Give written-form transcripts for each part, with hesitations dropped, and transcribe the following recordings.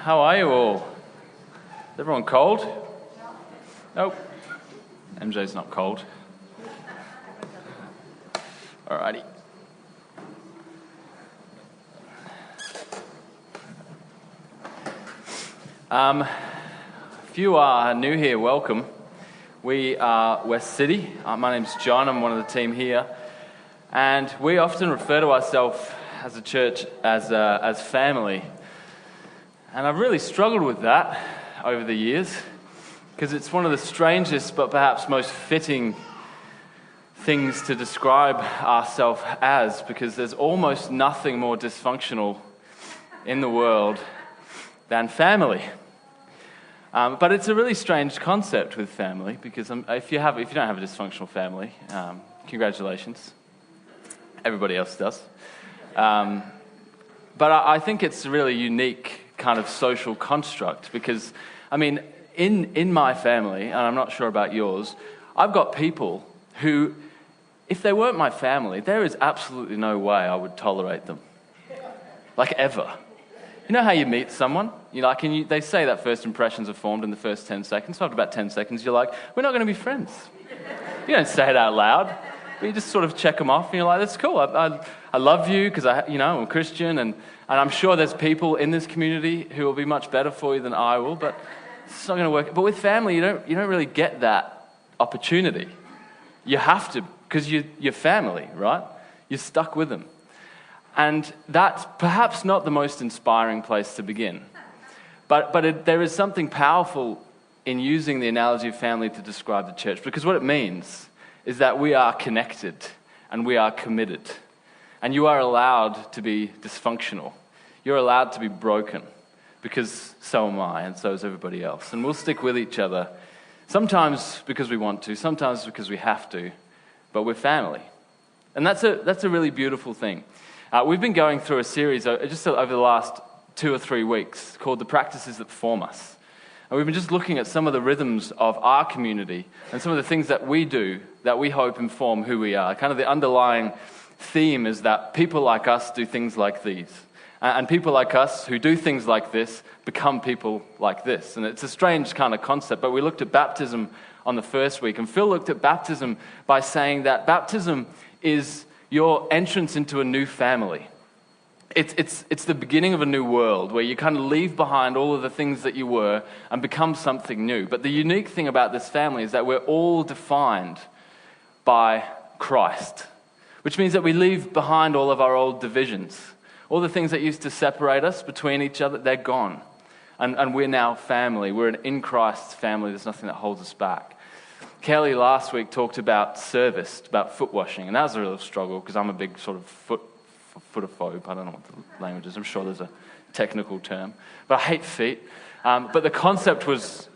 How are you all? Is everyone cold? Nope. MJ's not cold. Alrighty. If you are new here, welcome. We are Westcity. My name's John. I'm one of the team here. And we often refer to ourselves as a church as family. And I've really struggled with that over the years because it's one of the strangest but perhaps most fitting things to describe ourselves as, because there's almost nothing more dysfunctional in the world than family. But it's a really strange concept with family, because if you don't have a dysfunctional family, congratulations. Everybody else does. But I think it's a really unique kind of social construct, because, I mean, in my family, and I'm not sure about yours, I've got people who, if they weren't my family, there is absolutely no way I would tolerate them. Like, ever. You know how you meet someone? They say that first impressions are formed in the first 10 seconds. So after about 10 seconds, you're like, we're not going to be friends. You don't say it out loud, but you just sort of check them off, and you're like, that's cool. I love you because I'm a Christian, and I'm sure there's people in this community who will be much better for you than I will, but it's not going to work. But with family, you don't really get that opportunity. You have to, because you're family, right? You're stuck with them. And that's perhaps not the most inspiring place to begin. But there is something powerful in using the analogy of family to describe the church, because what it means is that we are connected and we are committed. And you are allowed to be dysfunctional. You're allowed to be broken, because so am I, and so is everybody else. And we'll stick with each other, sometimes because we want to, sometimes because we have to, but we're family. And that's a really beautiful thing. We've been going through a series just over the last 2 or 3 weeks called The Practices That Form Us. And we've been just looking at some of the rhythms of our community and some of the things that we do that we hope inform who we are. Kind of the underlying theme is that people like us do things like these. And people like us who do things like this become people like this. And it's a strange kind of concept, but we looked at baptism on the first week. And Phil looked at baptism by saying that baptism is your entrance into a new family. It's the beginning of a new world where you kind of leave behind all of the things that you were and become something new. But the unique thing about this family is that we're all defined by Christ, which means that we leave behind all of our old divisions. All the things that used to separate us between each other, they're gone. And we're now family. We're an in Christ family. There's nothing that holds us back. Kelly last week talked about service, about foot washing, and that was a real struggle because I'm a big sort of footophobe. I don't know what the language is. I'm sure there's a technical term. But I hate feet. But the concept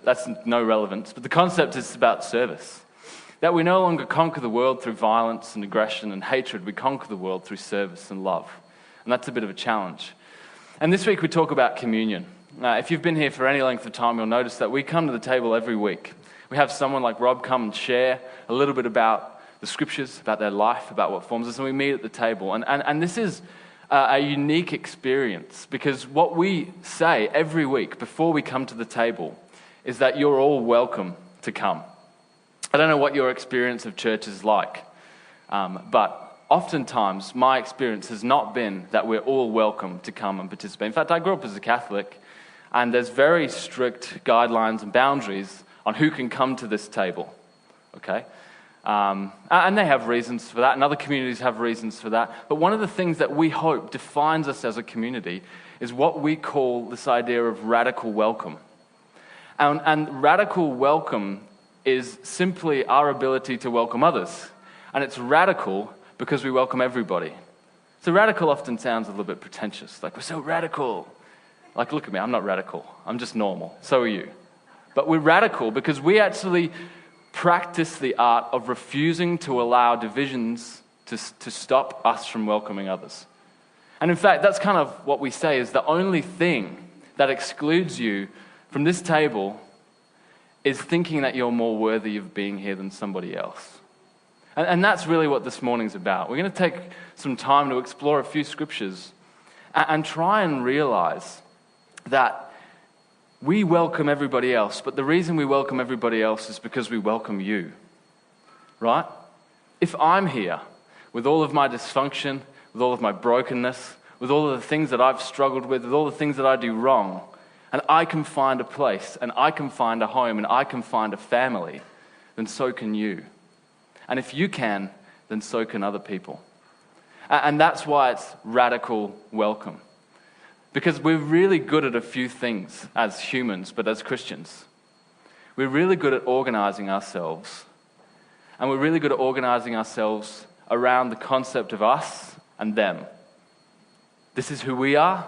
that's no relevance, but the concept is about service. That we no longer conquer the world through violence and aggression and hatred. We conquer the world through service and love. And that's a bit of a challenge. And this week we talk about communion. If you've been here for any length of time, you'll notice that we come to the table every week. We have someone like Rob come and share a little bit about the scriptures, about their life, about what forms us, and we meet at the table. And this is a unique experience, because what we say every week before we come to the table is that you're all welcome to come. I don't know what your experience of church is like, but oftentimes my experience has not been that we're all welcome to come and participate. In fact, I grew up as a Catholic, and there's very strict guidelines and boundaries on who can come to this table, okay? And they have reasons for that, and other communities have reasons for that. But one of the things that we hope defines us as a community is what we call this idea of radical welcome. And radical welcome is simply our ability to welcome others. And it's radical because we welcome everybody. So radical often sounds a little bit pretentious, like we're so radical. Like, look at me, I'm not radical, I'm just normal, so are you. But we're radical because we actually practice the art of refusing to allow divisions to stop us from welcoming others. And in fact, that's kind of what we say is the only thing that excludes you from this table is thinking that you're more worthy of being here than somebody else. And that's really what this morning's about. We're going to take some time to explore a few scriptures and try and realize that we welcome everybody else, but the reason we welcome everybody else is because we welcome you, right? If I'm here with all of my dysfunction, with all of my brokenness, with all of the things that I've struggled with all the things that I do wrong, and I can find a place, and I can find a home, and I can find a family, then so can you. And if you can, then so can other people. And that's why it's radical welcome. Because we're really good at a few things as humans, but as Christians. We're really good at organizing ourselves. And we're really good at organizing ourselves around the concept of us and them. This is who we are,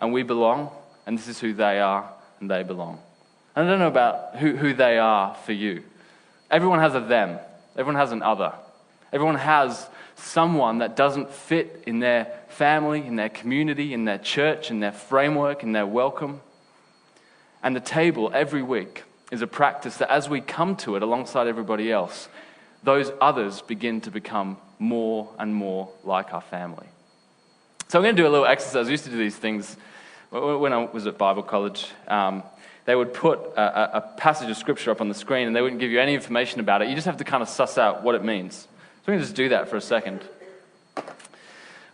and we belong, and this is who they are, and they belong. And I don't know about who they are for you. Everyone has a them. Everyone has an other. Everyone has someone that doesn't fit in their family, in their community, in their church, in their framework, in their welcome. And the table every week is a practice that as we come to it alongside everybody else, those others begin to become more and more like our family. So I'm going to do a little exercise. I used to do these things when I was at Bible college. They would put a passage of scripture up on the screen and they wouldn't give you any information about it. You just have to kind of suss out what it means. So we're going to just do that for a second.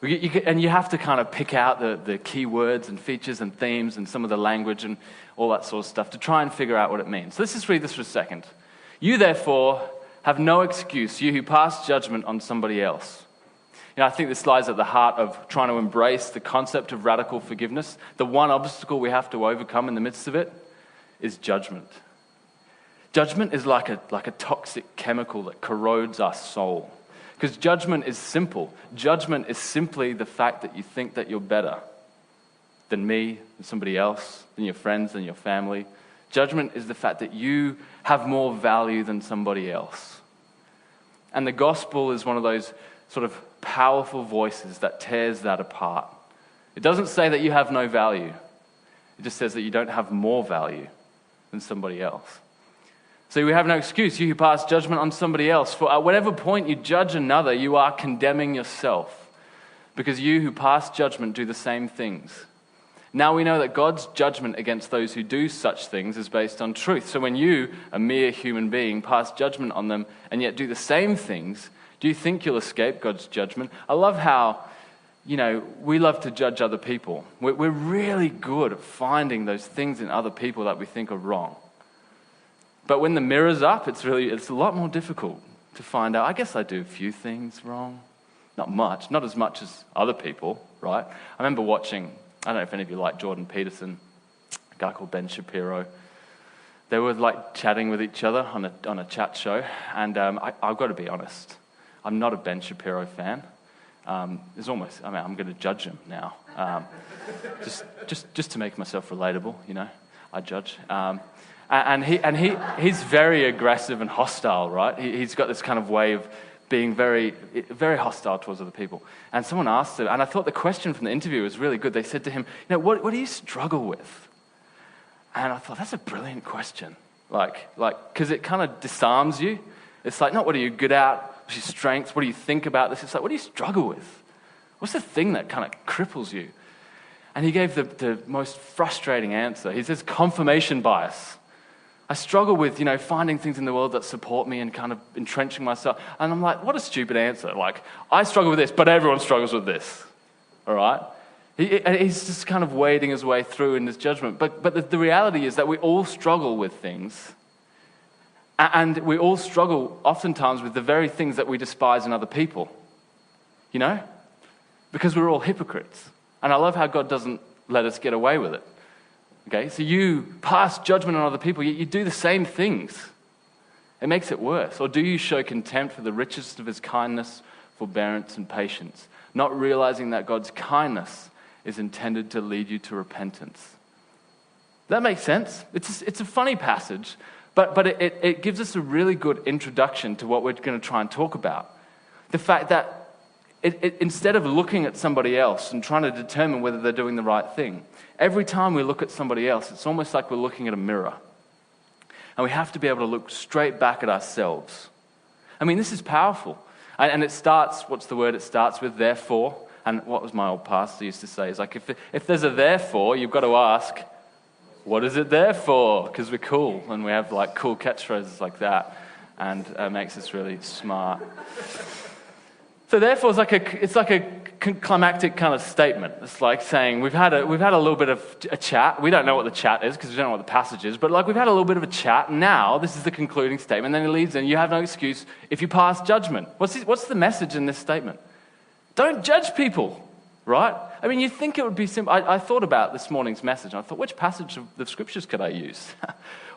And you have to kind of pick out the key words and features and themes and some of the language and all that sort of stuff to try and figure out what it means. So let's just read this for a second. You therefore have no excuse, you who pass judgment on somebody else. You know, I think this lies at the heart of trying to embrace the concept of radical forgiveness. The one obstacle we have to overcome in the midst of it is judgment. Judgment is like a toxic chemical that corrodes our soul. Because judgment is simple. Judgment is simply the fact that you think that you're better than me, than somebody else, than your friends, than your family. Judgment is the fact that you have more value than somebody else. And the gospel is one of those sort of powerful voices that tears that apart. It doesn't say that you have no value. It just says that you don't have more value than somebody else. So we have no excuse, you who pass judgment on somebody else. For at whatever point you judge another, you are condemning yourself. Because you who pass judgment do the same things. Now we know that God's judgment against those who do such things is based on truth. So when you, a mere human being, pass judgment on them and yet do the same things, do you think you'll escape God's judgment? I love how, we love to judge other people. We're really good at finding those things in other people that we think are wrong. But when the mirror's up, it's a lot more difficult to find out. I guess I do a few things wrong. Not much, not as much as other people, right? I remember watching, I don't know if any of you like Jordan Peterson, a guy called Ben Shapiro. They were like chatting with each other on a chat show, and I've got to be honest, I'm not a Ben Shapiro fan. I'm going to judge him now, just to make myself relatable, I judge. He's very aggressive and hostile, right? He's got this kind of way of being very, very hostile towards other people. And someone asked him, and I thought the question from the interview was really good. They said to him, what do you struggle with? And I thought, that's a brilliant question. Because it kind of disarms you. It's like, not what are you good at, what's your strengths, what do you think about this? It's like, what do you struggle with? What's the thing that kind of cripples you? And he gave the most frustrating answer. He says, confirmation bias. I struggle with, finding things in the world that support me and kind of entrenching myself. And I'm like, what a stupid answer. I struggle with this, but everyone struggles with this. All right? He's just kind of wading his way through in this judgment. But the reality is that we all struggle with things. And we all struggle oftentimes with the very things that we despise in other people. Because we're all hypocrites. And I love how God doesn't let us get away with it. Okay, so you pass judgment on other people, yet you do the same things. It makes it worse. Or do you show contempt for the richest of his kindness, forbearance, and patience, not realizing that God's kindness is intended to lead you to repentance? Does that make sense? It's a funny passage, but it gives us a really good introduction to what we're going to try and talk about. The fact that instead of looking at somebody else and trying to determine whether they're doing the right thing, every time we look at somebody else, it's almost like we're looking at a mirror. And we have to be able to look straight back at ourselves. I mean, this is powerful. And it starts, what's the word it starts with? Therefore. And what was my old pastor used to say is if there's a therefore, you've got to ask, what is it there for? Because we're cool and we have like cool catchphrases like that, and it makes us really smart. So therefore, it's like a climactic kind of statement. It's like saying we've had a little bit of a chat. We don't know what the chat is because we don't know what the passage is, but like we've had a little bit of a chat. Now this is the concluding statement. Then it leads in, you have no excuse if you pass judgment. What's the message in this statement? Don't judge people, right? I mean, you think it would be simple. I thought about this morning's message, and I thought, which passage of the scriptures could I use?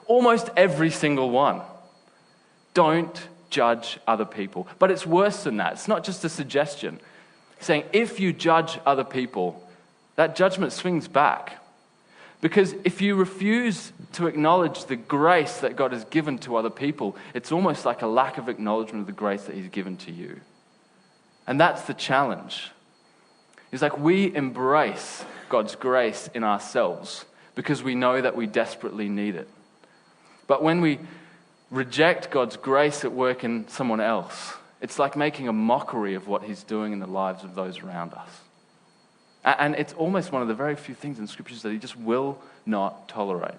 Almost every single one. Don't judge other people. But it's worse than that. It's not just a suggestion. It's saying if you judge other people, that judgment swings back. Because if you refuse to acknowledge the grace that God has given to other people, it's almost like a lack of acknowledgement of the grace that he's given to you. And that's the challenge. It's like we embrace God's grace in ourselves because we know that we desperately need it. But when we reject God's grace at work in someone else, it's like making a mockery of what he's doing in the lives of those around us. And it's almost one of the very few things in scriptures that he just will not tolerate.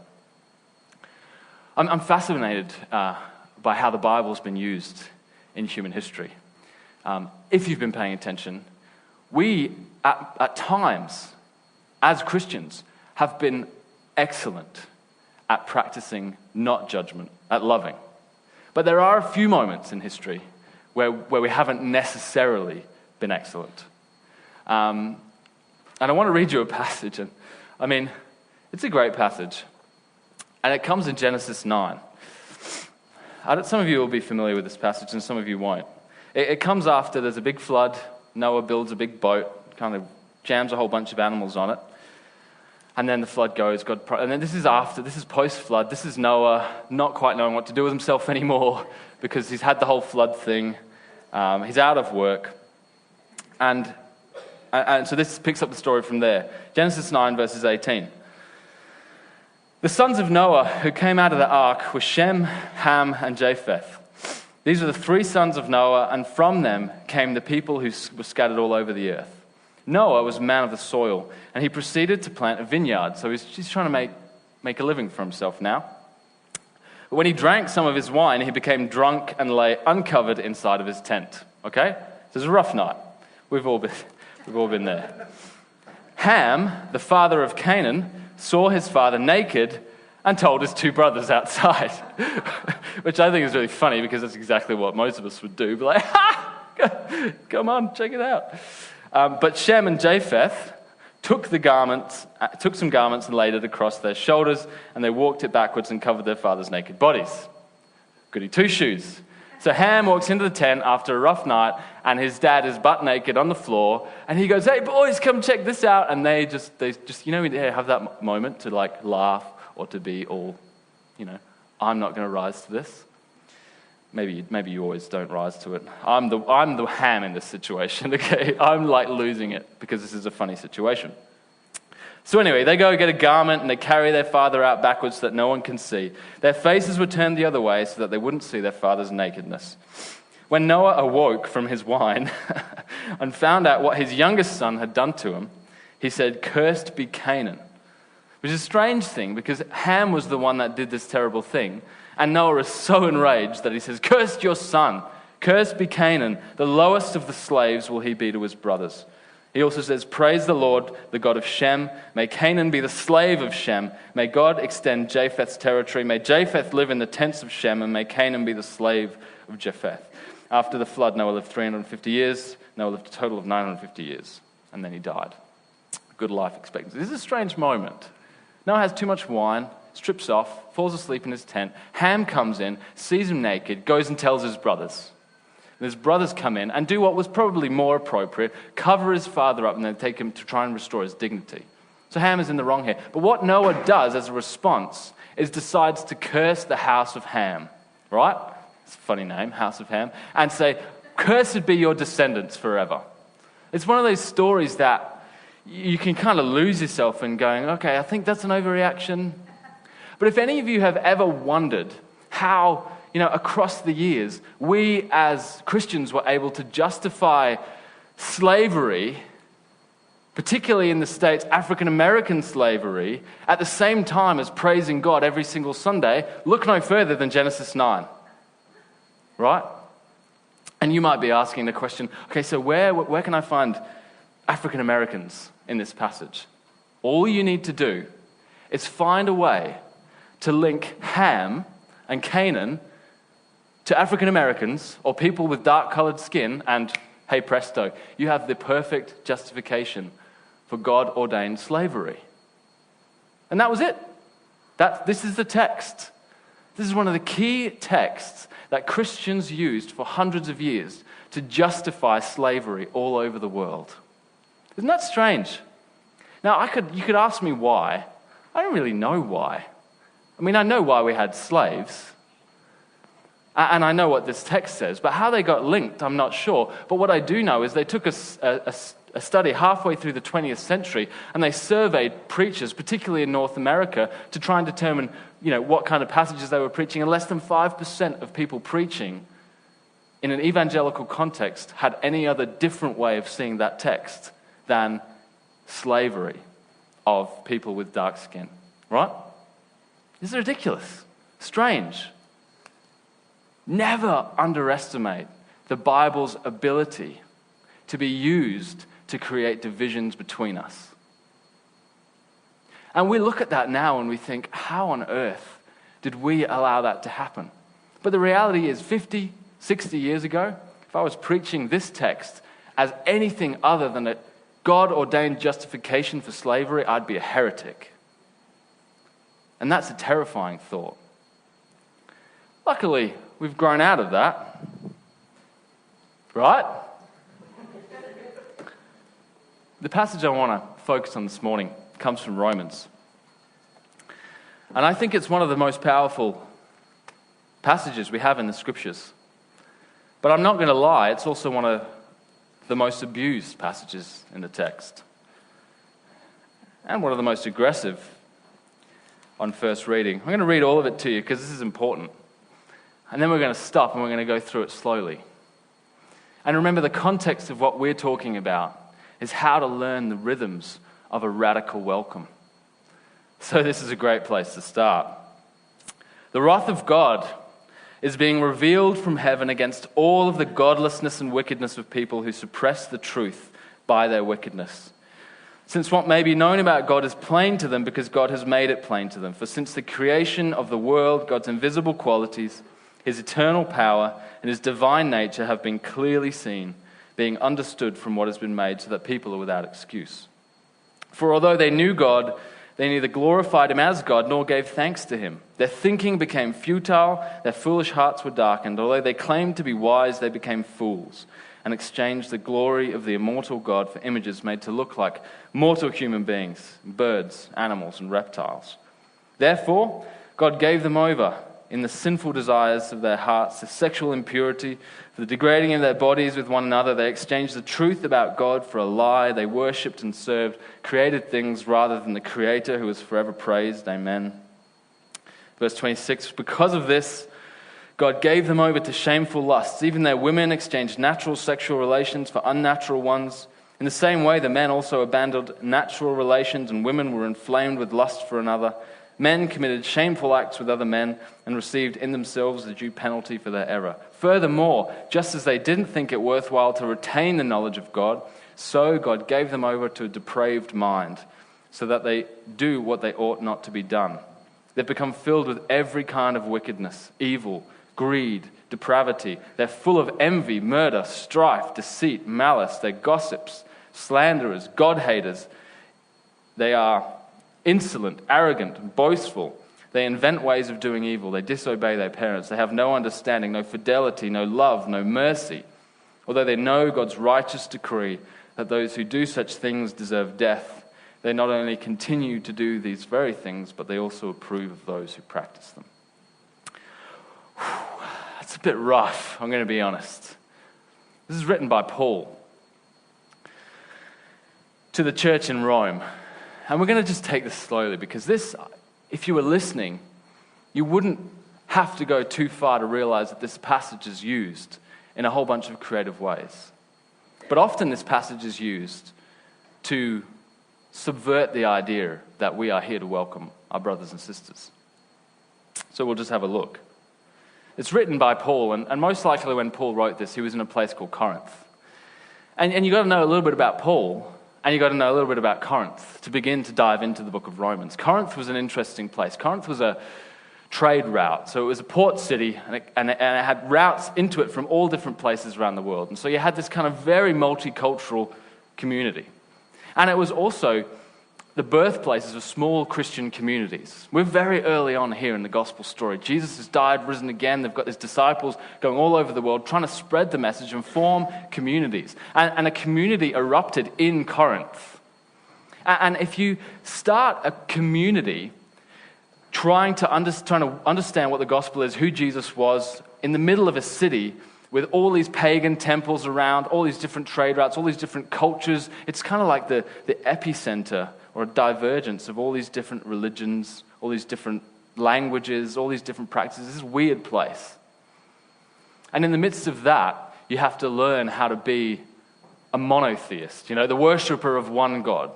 I'm fascinated by how the Bible's been used in human history. If you've been paying attention, we, at times, as Christians, have been excellent at practicing not judgment, at loving. But there are a few moments in history where we haven't necessarily been excellent. And I want to read you a passage. And I mean, it's a great passage. And it comes in Genesis 9. Some of you will be familiar with this passage and some of you won't. It comes after there's a big flood. Noah builds a big boat, kind of jams a whole bunch of animals on it. And then the flood goes, and then this is post-flood. This is Noah not quite knowing what to do with himself anymore because he's had the whole flood thing. He's out of work. And so this picks up the story from there. Genesis 9, verses 18. The sons of Noah who came out of the ark were Shem, Ham, and Japheth. These were the three sons of Noah, and from them came the people who were scattered all over the earth. Noah was a man of the soil, and he proceeded to plant a vineyard. So he's trying to make a living for himself now. But when he drank some of his wine, he became drunk and lay uncovered inside of his tent. Okay? So it was a rough night. We've all been there. Ham, the father of Canaan, saw his father naked and told his two brothers outside. Which I think is really funny because that's exactly what most of us would do. Be like, ha! Come on, check it out. But Shem and Japheth took some garments and laid it across their shoulders, and they walked it backwards and covered their father's naked bodies. Goody two-shoes. So Ham walks into the tent after a rough night, and his dad is butt naked on the floor, and he goes, "Hey boys, come check this out." And they just have that moment to like laugh or to be all, I'm not going to rise to this. Maybe you always don't rise to it. I'm the Ham in this situation, okay? I'm like losing it because this is a funny situation. So anyway, they go get a garment and they carry their father out backwards so that no one can see. Their faces were turned the other way so that they wouldn't see their father's nakedness. When Noah awoke from his wine and found out what his youngest son had done to him, he said, "Cursed be Canaan." Which is a strange thing because Ham was the one that did this terrible thing. And Noah is so enraged that he says, "Cursed your son, cursed be Canaan, the lowest of the slaves will he be to his brothers." He also says, "Praise the Lord, the God of Shem. May Canaan be the slave of Shem. May God extend Japheth's territory. May Japheth live in the tents of Shem, and may Canaan be the slave of Japheth." After the flood, Noah lived 350 years. Noah lived a total of 950 years, and then he died. Good life expectancy. This is a strange moment. Noah has too much wine, strips off, falls asleep in his tent. Ham comes in, sees him naked, goes and tells his brothers. And his brothers come in and do what was probably more appropriate, cover his father up and then take him to try and restore his dignity. So Ham is in the wrong here. But what Noah does as a response is decides to curse the house of Ham, right? It's a funny name, House of Ham, and say, "Cursed be your descendants forever." It's one of those stories that you can kind of lose yourself in going, okay, I think that's an overreaction. But if any of you have ever wondered how, across the years, we as Christians were able to justify slavery particularly in the States, African American slavery, at the same time as praising God every single Sunday, look no further than Genesis 9. Right? And you might be asking the question, okay, so where can I find African Americans in this passage? All you need to do is find a way to link Ham and Canaan to African Americans or people with dark-colored skin, and hey presto, you have the perfect justification for God-ordained slavery. And that was it. This is the text. This is one of the key texts that Christians used for hundreds of years to justify slavery all over the world. Isn't that strange? Now, you could ask me why. I don't really know why. I mean, I know why we had slaves, and I know what this text says, but how they got linked, I'm not sure. But what I do know is they took a study halfway through the 20th century, and they surveyed preachers, particularly in North America, to try and determine, what kind of passages they were preaching, and less than 5% of people preaching in an evangelical context had any other different way of seeing that text than slavery of people with dark skin. Right? This is ridiculous. Strange. Never underestimate the Bible's ability to be used to create divisions between us. And we look at that now and we think, how on earth did we allow that to happen? But the reality is 50, 60 years ago, if I was preaching this text as anything other than a God-ordained justification for slavery, I'd be a heretic. And that's a terrifying thought. Luckily, we've grown out of that. Right? The passage I want to focus on this morning comes from Romans. And I think it's one of the most powerful passages we have in the Scriptures. But I'm not going to lie, it's also one of the most abused passages in the text. And one of the most aggressive on first reading. I'm going to read all of it to you because this is important. And then we're going to stop and we're going to go through it slowly. And remember, the context of what we're talking about is how to learn the rhythms of a radical welcome. So this is a great place to start. The wrath of God is being revealed from heaven against all of the godlessness and wickedness of people who suppress the truth by their wickedness. Since what may be known about God is plain to them because God has made it plain to them. For since the creation of the world, God's invisible qualities, his eternal power, and his divine nature have been clearly seen, being understood from what has been made, so that people are without excuse. For although they knew God, they neither glorified him as God nor gave thanks to him. Their thinking became futile, their foolish hearts were darkened. Although they claimed to be wise, they became fools and exchanged the glory of the immortal God for images made to look like mortal human beings, birds, animals, and reptiles. Therefore, God gave them over in the sinful desires of their hearts to sexual impurity, for the degrading of their bodies with one another. They exchanged the truth about God for a lie. They worshipped and served created things rather than the Creator, who is forever praised. Amen. Verse 26, because of this, God gave them over to shameful lusts. Even their women exchanged natural sexual relations for unnatural ones. In the same way, the men also abandoned natural relations, and women were inflamed with lust for another. Men committed shameful acts with other men and received in themselves the due penalty for their error. Furthermore, just as they didn't think it worthwhile to retain the knowledge of God, so God gave them over to a depraved mind, so that they do what they ought not to be done. They've become filled with every kind of wickedness, evil, greed, depravity. They're full of envy, murder, strife, deceit, malice. They're gossips, slanderers, God-haters. They are insolent, arrogant, boastful. They invent ways of doing evil. They disobey their parents. They have no understanding, no fidelity, no love, no mercy. Although they know God's righteous decree that those who do such things deserve death, they not only continue to do these very things, but they also approve of those who practice them. That's a bit rough, I'm going to be honest. This is written by Paul to the church in Rome. And we're going to just take this slowly, because this, if you were listening, you wouldn't have to go too far to realize that this passage is used in a whole bunch of creative ways. But often this passage is used to subvert the idea that we are here to welcome our brothers and sisters. So we'll just have a look. It's written by Paul, and most likely when Paul wrote this, he was in a place called Corinth. And you've got to know a little bit about Paul, and you've got to know a little bit about Corinth to begin to dive into the book of Romans. Corinth was an interesting place. Corinth was a trade route. So it was a port city, and it had routes into it from all different places around the world. And so you had this kind of very multicultural community. And it was also the birthplaces of small Christian communities. We're very early on here in the gospel story. Jesus has died, risen again. They've got his disciples going all over the world trying to spread the message and form communities. And a community erupted in Corinth. And if you start a community trying to understand what the gospel is, who Jesus was, in the middle of a city with all these pagan temples around, all these different trade routes, all these different cultures, it's kind of like the epicenter or a divergence of all these different religions, all these different languages, all these different practices. This is a weird place. And in the midst of that, you have to learn how to be a monotheist, the worshiper of one God.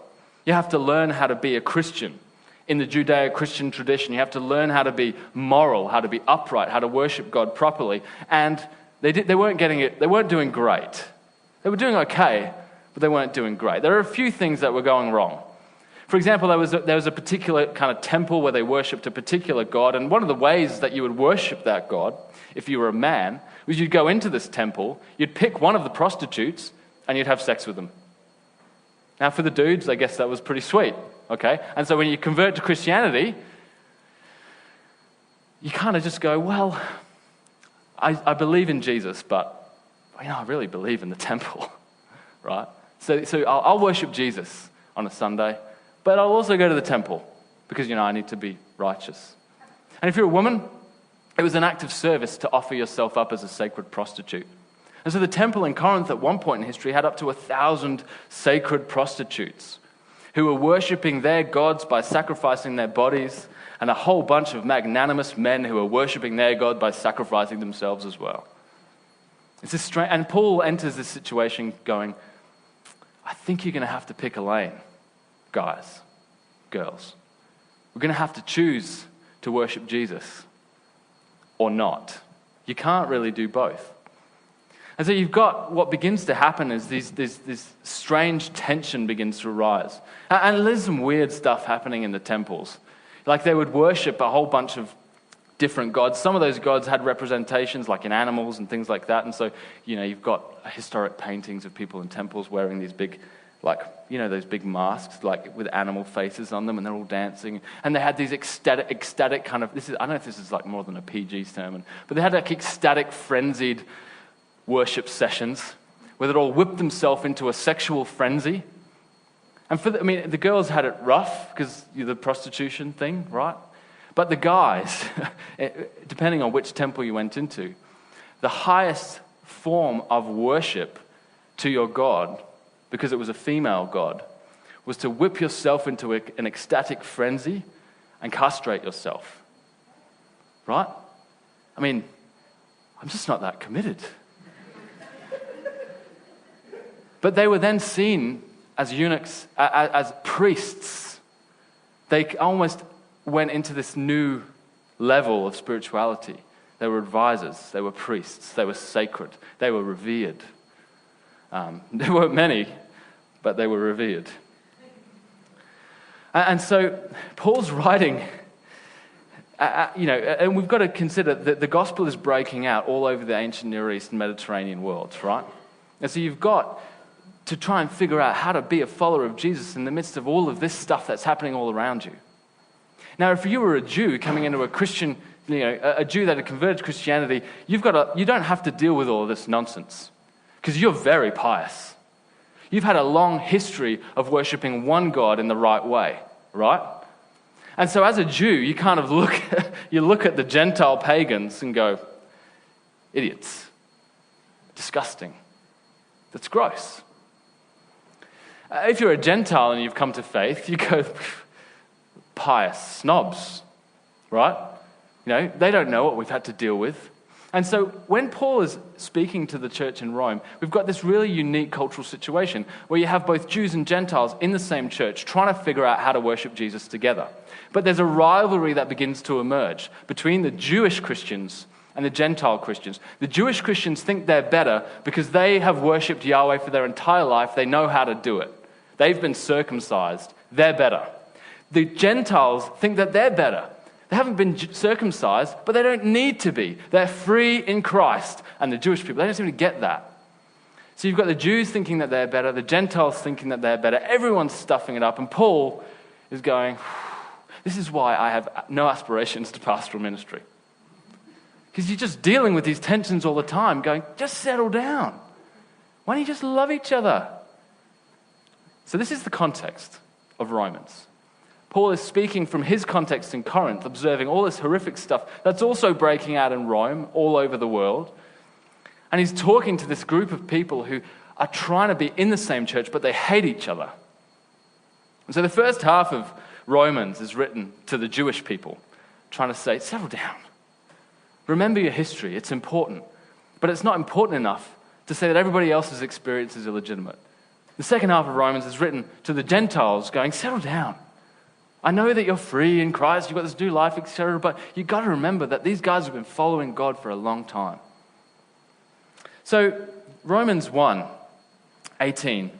You have to learn how to be a Christian. In the Judeo-Christian tradition, you have to learn how to be moral, how to be upright, how to worship God properly. And they weren't getting it. They weren't doing great. They were doing okay, but they weren't doing great. There are a few things that were going wrong. For example, there was a particular kind of temple where they worshipped a particular god, and one of the ways that you would worship that god, if you were a man, was you'd go into this temple, you'd pick one of the prostitutes, and you'd have sex with them. Now, for the dudes, I guess that was pretty sweet, okay? And so when you convert to Christianity, you kind of just go, well, I believe in Jesus, but I really believe in the temple, right? So I'll worship Jesus on a Sunday, but I'll also go to the temple because, I need to be righteous. And if you're a woman, it was an act of service to offer yourself up as a sacred prostitute. And so the temple in Corinth at one point in history had up to 1,000 sacred prostitutes who were worshipping their gods by sacrificing their bodies, and a whole bunch of magnanimous men who were worshipping their God by sacrificing themselves as well. It's this strange, and Paul enters this situation going, I think you're going to have to pick a lane, guys, girls. We're going to have to choose to worship Jesus or not. You can't really do both. And so you've got what begins to happen is this strange tension begins to arise. And there's some weird stuff happening in the temples. Like they would worship a whole bunch of different gods. Some of those gods had representations like in animals and things like that. And so, you've got historic paintings of people in temples wearing these big, those big masks, like with animal faces on them, and they're all dancing. And they had these ecstatic kind of, I don't know if this is like more than a PG sermon, but they had like ecstatic, frenzied worship sessions where they'd all whip themselves into a sexual frenzy. And the girls had it rough because the prostitution thing, right? But the guys, depending on which temple you went into, the highest form of worship to your God, because it was a female god, was to whip yourself into an ecstatic frenzy and castrate yourself. Right? I'm just not that committed. But they were then seen as eunuchs, as priests. They almost went into this new level of spirituality. They were advisors, they were priests, they were sacred, they were revered. There weren't many, but they were revered. And so Paul's writing, and we've got to consider that the gospel is breaking out all over the ancient Near East and Mediterranean worlds, right? And so you've got to try and figure out how to be a follower of Jesus in the midst of all of this stuff that's happening all around you. Now, if you were a Jew coming into a Christian, a Jew that had converted to Christianity, you don't have to deal with all of this nonsense because you're very pious. You've had a long history of worshiping one God in the right way, right? And so as a Jew, you kind of look at the Gentile pagans and go, idiots, disgusting, that's gross. If you're a Gentile and you've come to faith, you go, pious snobs, right? They don't know what we've had to deal with. And so when Paul is speaking to the church in Rome, we've got this really unique cultural situation where you have both Jews and Gentiles in the same church trying to figure out how to worship Jesus together. But there's a rivalry that begins to emerge between the Jewish Christians and the Gentile Christians. The Jewish Christians think they're better because they have worshipped Yahweh for their entire life. They know how to do it. They've been circumcised. They're better. The Gentiles think that they're better. They haven't been circumcised, but they don't need to be. They're free in Christ. And the Jewish people, they don't seem to get that. So you've got the Jews thinking that they're better, the Gentiles thinking that they're better. Everyone's stuffing it up. And Paul is going, this is why I have no aspirations to pastoral ministry. Because you're just dealing with these tensions all the time, going, just settle down. Why don't you just love each other? So this is the context of Romans. Paul is speaking from his context in Corinth, observing all this horrific stuff that's also breaking out in Rome, all over the world. And he's talking to this group of people who are trying to be in the same church, but they hate each other. And so the first half of Romans is written to the Jewish people, trying to say, settle down. Remember your history, it's important. But it's not important enough to say that everybody else's experience is illegitimate. The second half of Romans is written to the Gentiles, going, settle down. I know that you're free in Christ, you've got this new life, etc., but you've got to remember that these guys have been following God for a long time. So Romans 1:18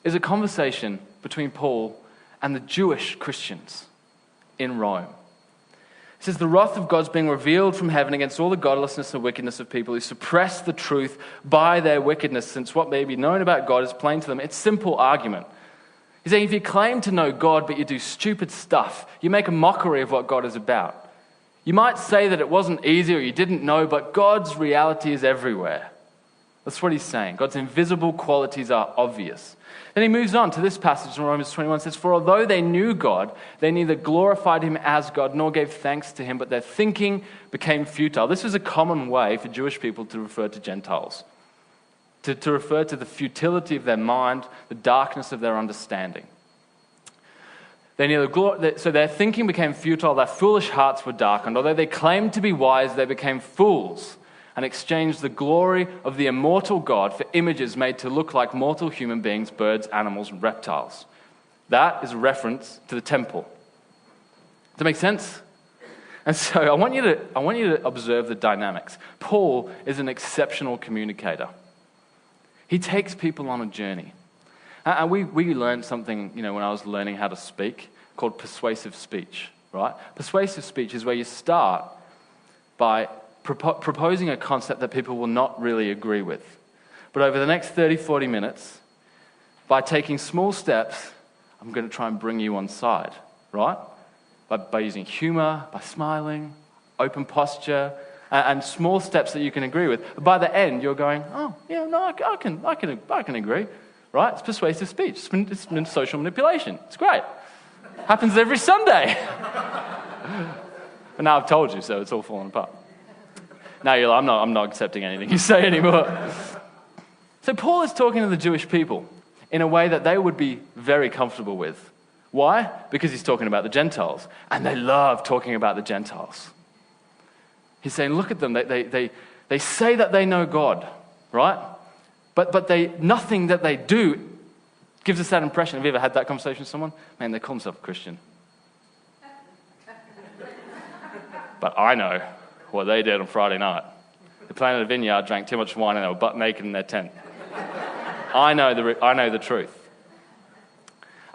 is a conversation between Paul and the Jewish Christians in Rome. It says, the wrath of God's being revealed from heaven against all the godlessness and wickedness of people who suppress the truth by their wickedness, since what may be known about God is plain to them. It's simple argument. He's saying if you claim to know God but you do stupid stuff, you make a mockery of what God is about. You might say that it wasn't easy or you didn't know, but God's reality is everywhere. That's what he's saying. God's invisible qualities are obvious. Then he moves on to this passage in Romans 21. It says, for although they knew God, they neither glorified him as God nor gave thanks to him, but their thinking became futile. This was a common way for Jewish people to refer to Gentiles. To refer to the futility of their mind, the darkness of their understanding. So their thinking became futile, their foolish hearts were darkened. Although they claimed to be wise, they became fools and exchanged the glory of the immortal God for images made to look like mortal human beings, birds, animals, and reptiles. That is a reference to the temple. Does that make sense? And so I want you to observe the dynamics. Paul is an exceptional communicator. He takes people on a journey. And we learned something, when I was learning how to speak, called persuasive speech, right? Persuasive speech is where you start by proposing a concept that people will not really agree with. But over the next 30, 40 minutes, by taking small steps, I'm going to try and bring you on side, right? By using humor, by smiling, open posture, and small steps that you can agree with. By the end, you're going, oh, yeah, no, I can agree, right? It's persuasive speech. It's social manipulation. It's great. Happens every Sunday. But now I've told you, so it's all falling apart. Now you're like, I'm not accepting anything you say anymore. So Paul is talking to the Jewish people in a way that they would be very comfortable with. Why? Because he's talking about the Gentiles. And they love talking about the Gentiles. He's saying, look at them. They say that they know God, right? But nothing that they do gives us that impression. Have you ever had that conversation with someone? Man, they call themselves a Christian. But I know what they did on Friday night. They planted a vineyard, drank too much wine, and they were butt naked in their tent. I know the truth.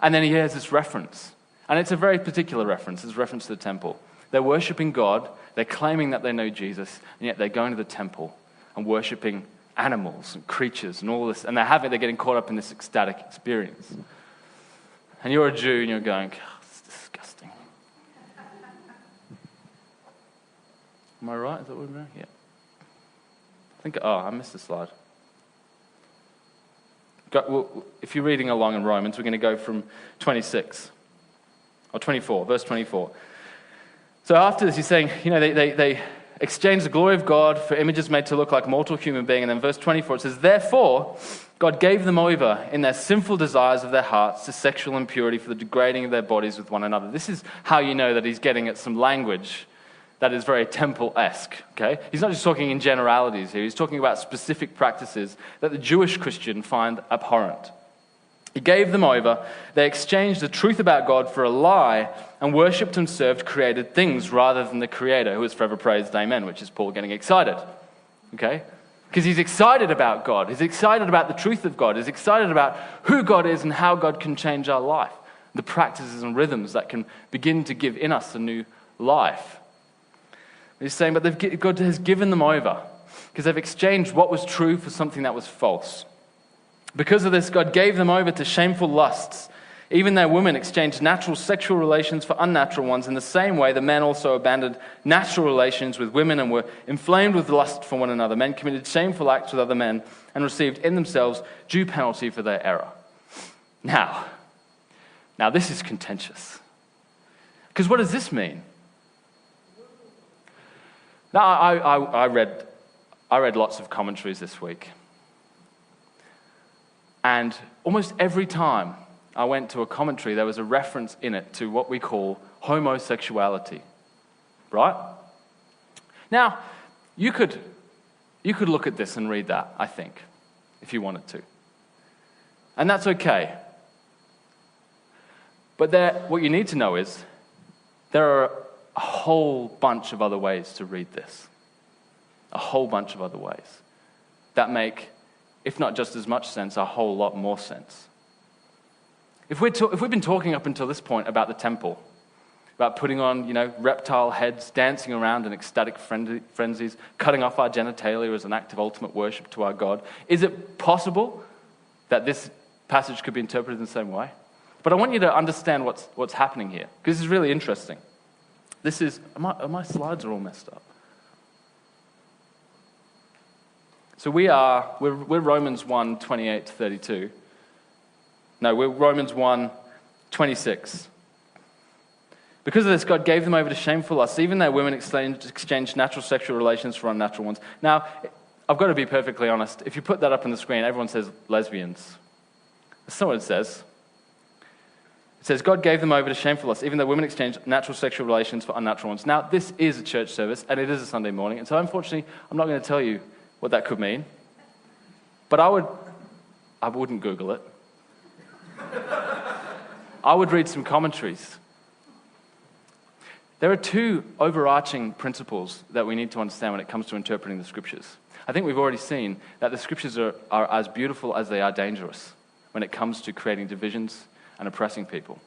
And then he hears this reference. And it's a very particular reference. It's a reference to the temple. They're worshipping God. They're claiming that they know Jesus. And yet they're going to the temple and worshipping animals and creatures and all this. And they're getting caught up in this ecstatic experience. And you're a Jew and you're going, oh, this is disgusting. Am I right? Is that what we're doing? Yeah. I missed a slide. If you're reading along in Romans, we're going to go from 26 or 24, verse 24. So after this, he's saying, they exchange the glory of God for images made to look like mortal human being. And then verse 24, it says, therefore, God gave them over in their sinful desires of their hearts to sexual impurity for the degrading of their bodies with one another. This is how you know that he's getting at some language that is very temple-esque, okay? He's not just talking in generalities here. He's talking about specific practices that the Jewish Christian find abhorrent. He gave them over. They exchanged the truth about God for a lie and worshipped and served created things rather than the Creator, who is forever praised, amen, which is Paul getting excited, okay? Because he's excited about God. He's excited about the truth of God. He's excited about who God is and how God can change our life, the practices and rhythms that can begin to give in us a new life. He's saying, but God has given them over because they've exchanged what was true for something that was false. Because of this, God gave them over to shameful lusts. Even their women exchanged natural sexual relations for unnatural ones. In the same way, the men also abandoned natural relations with women and were inflamed with lust for one another. Men committed shameful acts with other men and received in themselves due penalty for their error. Now this is contentious. Because what does this mean? Now, I read lots of commentaries this week. And almost every time I went to a commentary, there was a reference in it to what we call homosexuality. Right? Now, you could look at this and read that, I think, if you wanted to. And that's okay. But what you need to know is there are a whole bunch of other ways to read this. A whole bunch of other ways that make, if not just as much sense, a whole lot more sense. If we've been talking up until this point about the temple, about putting on, reptile heads, dancing around in ecstatic frenzies, cutting off our genitalia as an act of ultimate worship to our God, is it possible that this passage could be interpreted in the same way? But I want you to understand what's happening here, because this is really interesting. This is, my slides are all messed up. So we're Romans 1, 28 to 32. No, we're Romans 1, 26. Because of this, God gave them over to shameful lusts. Even their women exchanged natural sexual relations for unnatural ones. Now, I've got to be perfectly honest. If you put that up on the screen, everyone says lesbians. That's not what it says. It says, God gave them over to shameful lusts. Even though women exchanged natural sexual relations for unnatural ones. Now, this is a church service, and it is a Sunday morning. And so, unfortunately, I'm not going to tell you what that could mean. But I wouldn't Google it. I would read some commentaries. There are two overarching principles that we need to understand when it comes to interpreting the Scriptures. I think we've already seen that the Scriptures are as beautiful as they are dangerous when it comes to creating divisions and oppressing people.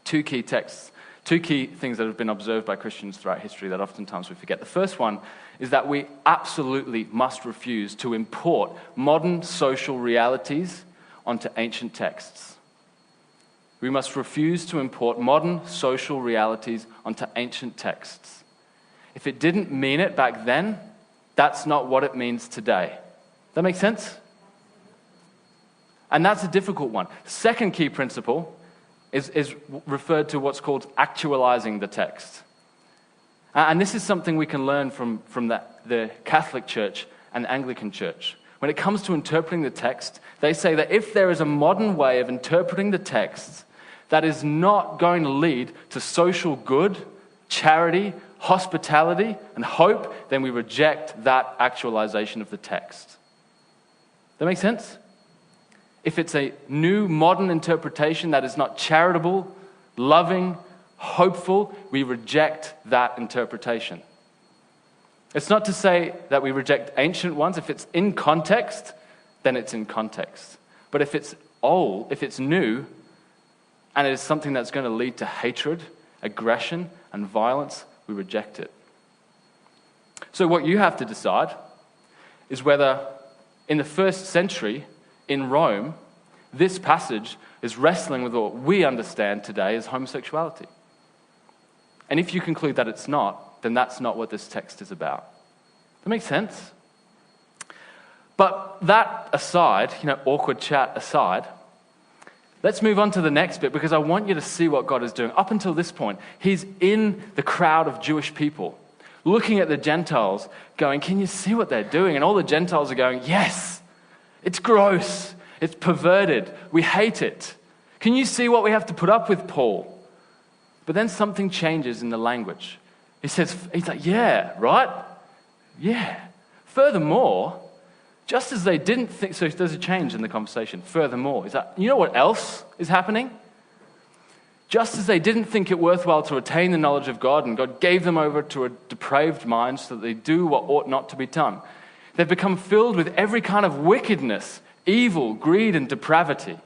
Two key texts, two key things that have been observed by Christians throughout history that oftentimes we forget. The first one is that we absolutely must refuse to import modern social realities onto ancient texts. We must refuse to import modern social realities onto ancient texts. If it didn't mean it back then, that's not what it means today. That make sense? And that's a difficult one. Second key principle is referred to what's called actualizing the text. And this is something we can learn from the Catholic Church and the Anglican Church. When it comes to interpreting the text, they say that if there is a modern way of interpreting the text that is not going to lead to social good, charity, hospitality, and hope, then we reject that actualization of the text. That make sense? If it's a new modern interpretation that is not charitable, loving, hopeful, we reject that interpretation. It's not to say that we reject ancient ones. If it's in context, then it's in context. But if it's old, if it's new, and it is something that's going to lead to hatred, aggression, and violence, we reject it. So what you have to decide is whether in the first century in Rome, this passage is wrestling with what we understand today as homosexuality. And if you conclude that it's not, then that's not what this text is about. That makes sense? But that aside, awkward chat aside, let's move on to the next bit, because I want you to see what God is doing. Up until this point, he's in the crowd of Jewish people, looking at the Gentiles, going, can you see what they're doing? And all the Gentiles are going, yes, it's gross, it's perverted, we hate it. Can you see what we have to put up with, Paul? But then something changes in the language. He's like, yeah, right? Yeah. Furthermore, just as they didn't think, so there's a change in the conversation. Furthermore, you know what else is happening? Just as they didn't think it worthwhile to attain the knowledge of God, and God gave them over to a depraved mind so that they do what ought not to be done, they've become filled with every kind of wickedness, evil, greed, and depravity.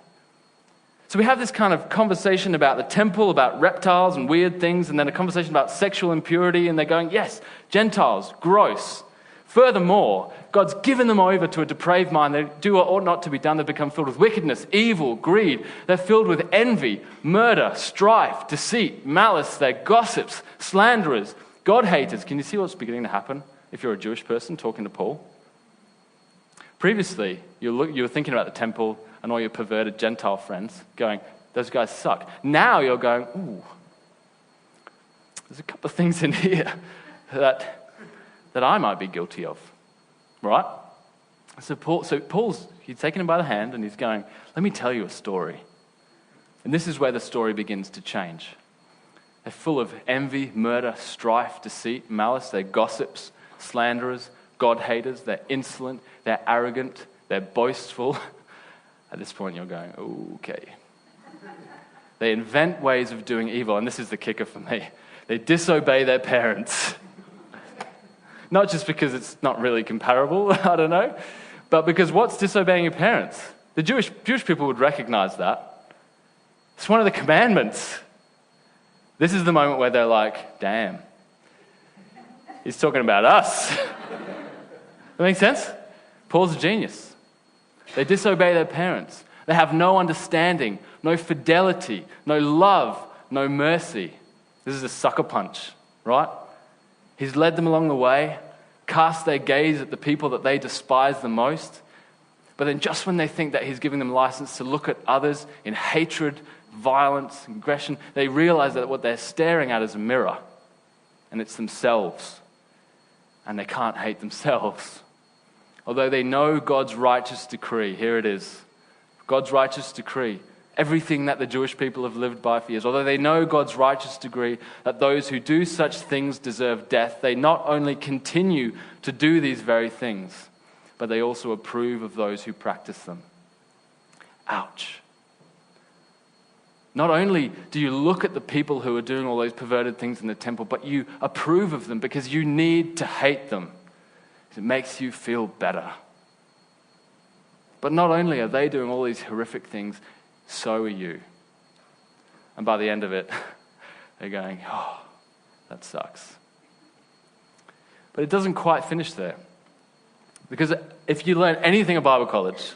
So we have this kind of conversation about the temple, about reptiles and weird things, and then a conversation about sexual impurity, and they're going, yes, Gentiles, gross. Furthermore, God's given them over to a depraved mind. They do what ought not to be done. They become filled with wickedness, evil, greed. They're filled with envy, murder, strife, deceit, malice. They're gossips, slanderers, God-haters. Can you see what's beginning to happen if you're a Jewish person talking to Paul? Previously, you were thinking about the temple and all your perverted Gentile friends, going, those guys suck. Now you're going, ooh, there's a couple of things in here that I might be guilty of, right? So Paul's taking him by the hand and he's going, let me tell you a story. And this is where the story begins to change. They're full of envy, murder, strife, deceit, malice. They're gossips, slanderers, God-haters. They're insolent, they're arrogant, they're boastful. At this point you're going, okay. They invent ways of doing evil, and this is the kicker for me. They disobey their parents. Not just because it's not really comparable, I don't know, but because what's disobeying your parents? The Jewish people would recognize that. It's one of the commandments. This is the moment where they're like, damn, he's talking about us. That makes sense? Paul's a genius. They disobey their parents. They have no understanding, no fidelity, no love, no mercy. This is a sucker punch, right? He's led them along the way, cast their gaze at the people that they despise the most. But then just when they think that he's giving them license to look at others in hatred, violence, aggression, they realize that what they're staring at is a mirror. And it's themselves. And they can't hate themselves. Although they know God's righteous decree, here it is. God's righteous decree. Everything that the Jewish people have lived by for years. Although they know God's righteous decree that those who do such things deserve death, they not only continue to do these very things, but they also approve of those who practice them. Ouch. Not only do you look at the people who are doing all those perverted things in the temple, but you approve of them because you need to hate them. It makes you feel better. But not only are they doing all these horrific things, so are you. And by the end of it, they're going, oh, that sucks. But it doesn't quite finish there. Because if you learn anything at Bible college,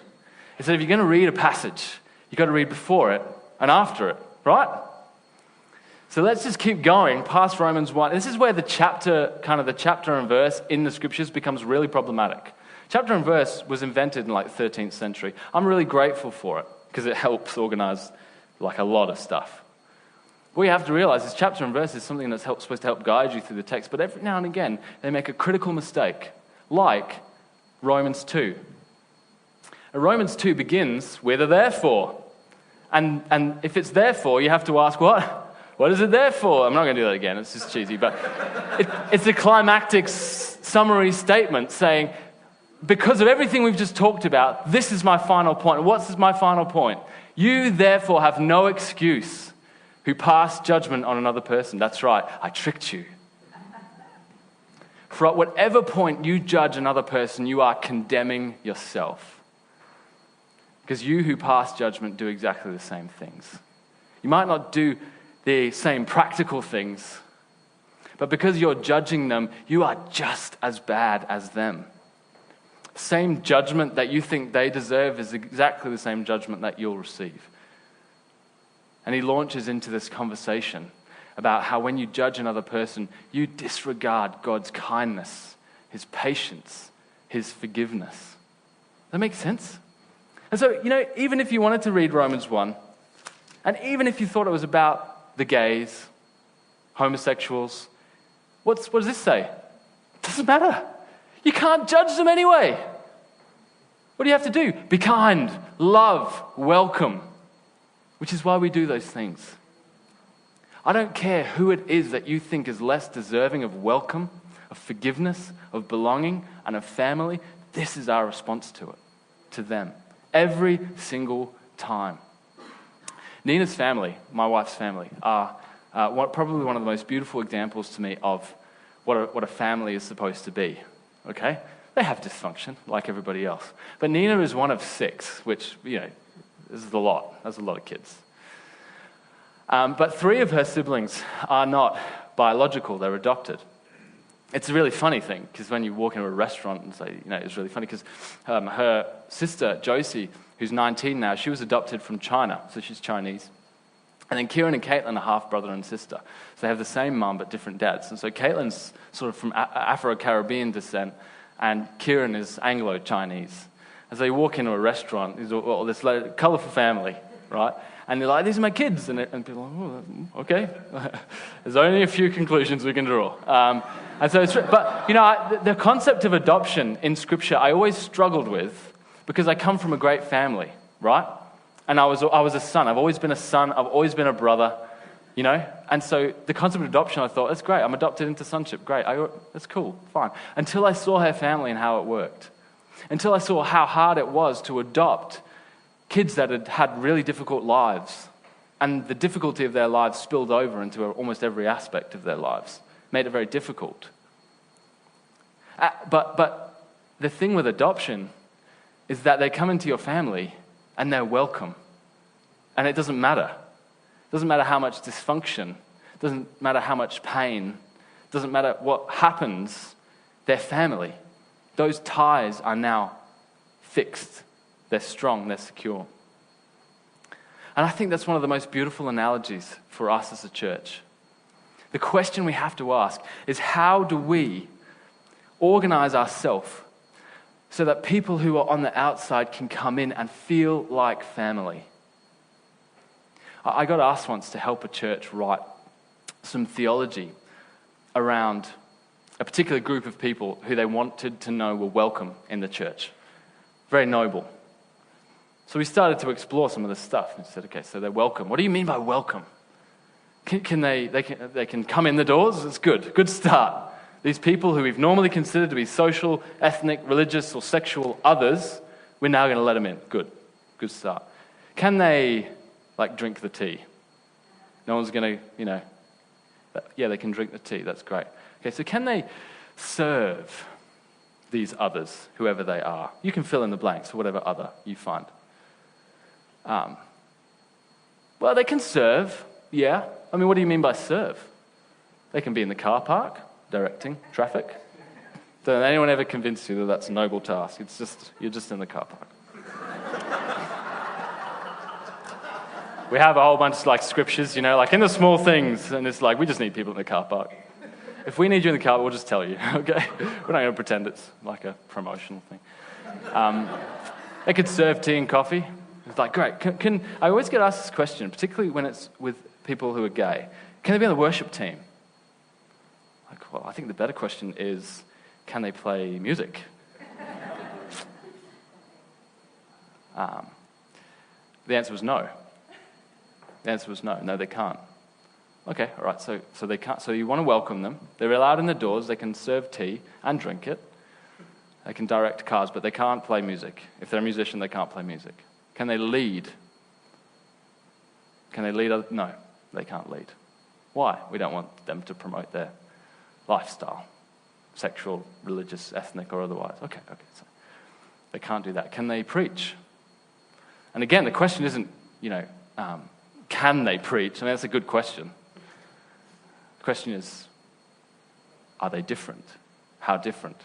it's that if you're going to read a passage, you've got to read before it and after it, right? So let's just keep going past Romans 1. This is where the chapter and verse in the scriptures becomes really problematic. Chapter and verse was invented in like 13th century. I'm really grateful for it because it helps organize like a lot of stuff. What you have to realize is chapter and verse is something that's supposed to help guide you through the text, but every now and again they make a critical mistake, like Romans 2. And Romans 2 begins with a therefore. And if it's therefore, you have to ask what? What is it there for? I'm not going to do that again. It's just cheesy. But it's a climactic summary statement saying, because of everything we've just talked about, this is my final point. What's my final point? You therefore have no excuse who pass judgment on another person. That's right. I tricked you. For at whatever point you judge another person, you are condemning yourself. Because you who pass judgment do exactly the same things. You might not do the same practical things, but because you're judging them, you are just as bad as them. The same judgment that you think they deserve is exactly the same judgment that you'll receive. And he launches into this conversation about how when you judge another person, you disregard God's kindness, his patience, his forgiveness. Does that make sense? And so, even if you wanted to read Romans 1, and even if you thought it was about the gays, homosexuals, what does this say? It doesn't matter. You can't judge them anyway. What do you have to do? Be kind, love, welcome, which is why we do those things. I don't care who it is that you think is less deserving of welcome, of forgiveness, of belonging, and of family. This is our response to it, to them, every single time. Nina's family, my wife's family, are probably one of the most beautiful examples to me of what a family is supposed to be, okay? They have dysfunction, like everybody else. But Nina is one of 6, which, this is a lot. That's a lot of kids. But 3 of her siblings are not biological, they're adopted. It's a really funny thing, because when you walk into a restaurant and say, it's really funny, because her sister, Josie, who's 19 now, she was adopted from China, so she's Chinese. And then Kieran and Caitlin are half brother and sister. So they have the same mum, but different dads. And so Caitlin's sort of from Afro-Caribbean descent, and Kieran is Anglo-Chinese. As they walk into a restaurant, there's all this colourful family, right? And they're like, these are my kids. And people are like, oh, okay. There's only a few conclusions we can draw. And so the concept of adoption in Scripture, I always struggled with because I come from a great family, right? And I was a son. I've always been a son. I've always been a brother, And so the concept of adoption, I thought, that's great. I'm adopted into sonship. Great. That's cool. Fine. Until I saw her family and how it worked. Until I saw how hard it was to adopt kids that had had really difficult lives. And the difficulty of their lives spilled over into almost every aspect of their lives. Made it very difficult. But the thing with adoption is that they come into your family and they're welcome. And it doesn't matter. It doesn't matter how much dysfunction. It doesn't matter how much pain. It doesn't matter what happens. They're family. Those ties are now fixed. They're strong. They're secure. And I think that's one of the most beautiful analogies for us as a church. The question we have to ask is, how do we organize ourselves so that people who are on the outside can come in and feel like family? I got asked once to help a church write some theology around a particular group of people who they wanted to know were welcome in the church. Very noble. So we started to explore some of this stuff and said, okay, so they're welcome. What do you mean by welcome? Can they can come in the doors? It's good. Good start. These people who we've normally considered to be social, ethnic, religious, or sexual others, we're now going to let them in. Good. Good start. Can they, drink the tea? No one's going to, yeah, they can drink the tea. That's great. Okay, so can they serve these others, whoever they are? You can fill in the blanks for whatever other you find. Well, they can serve, yeah. I mean, what do you mean by serve? They can be in the car park, directing traffic. Don't anyone ever convince you that that's a noble task? It's just, you're just in the car park. We have a whole bunch of scriptures, in the small things, and it's we just need people in the car park. If we need you in the car, we'll just tell you, okay? We're not going to pretend it's like a promotional thing. They could serve tea and coffee. It's great. I always get asked this question, particularly when it's with people who are gay. Can they be on the worship team? Well, I think the better question is, can they play music? The answer was no. The answer was no. No, they can't. Okay, all right, so they can't. So you want to welcome them. They're allowed in the doors. They can serve tea and drink it. They can direct cars, but they can't play music. If they're a musician, they can't play music. Can they lead? Can they lead? No, they can't lead. Why? We don't want them to promote their lifestyle, sexual, religious, ethnic, or otherwise. Okay, so they can't do that. Can they preach? And again, the question isn't, can they preach? I mean, that's a good question. The question is, are they different? How different?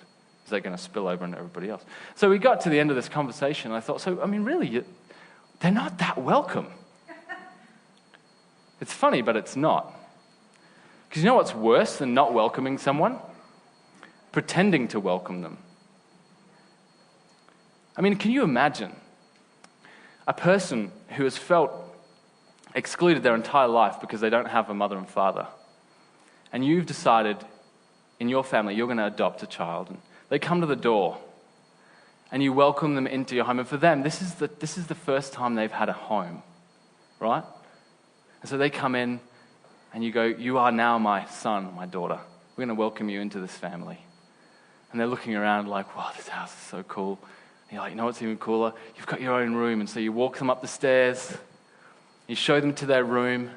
Is that going to spill over into everybody else? So we got to the end of this conversation, and I thought, really, they're not that welcome. It's funny, but it's not. Because you know what's worse than not welcoming someone? Pretending to welcome them. I mean, can you imagine a person who has felt excluded their entire life because they don't have a mother and father, and you've decided in your family you're going to adopt a child, and they come to the door, and you welcome them into your home, and for them, this is the first time they've had a home, right? And so they come in, and you go, you are now my son, my daughter. We're going to welcome you into this family. And they're looking around like, wow, this house is so cool. And you're like, you know what's even cooler? You've got your own room. And so you walk them up the stairs, you show them to their room,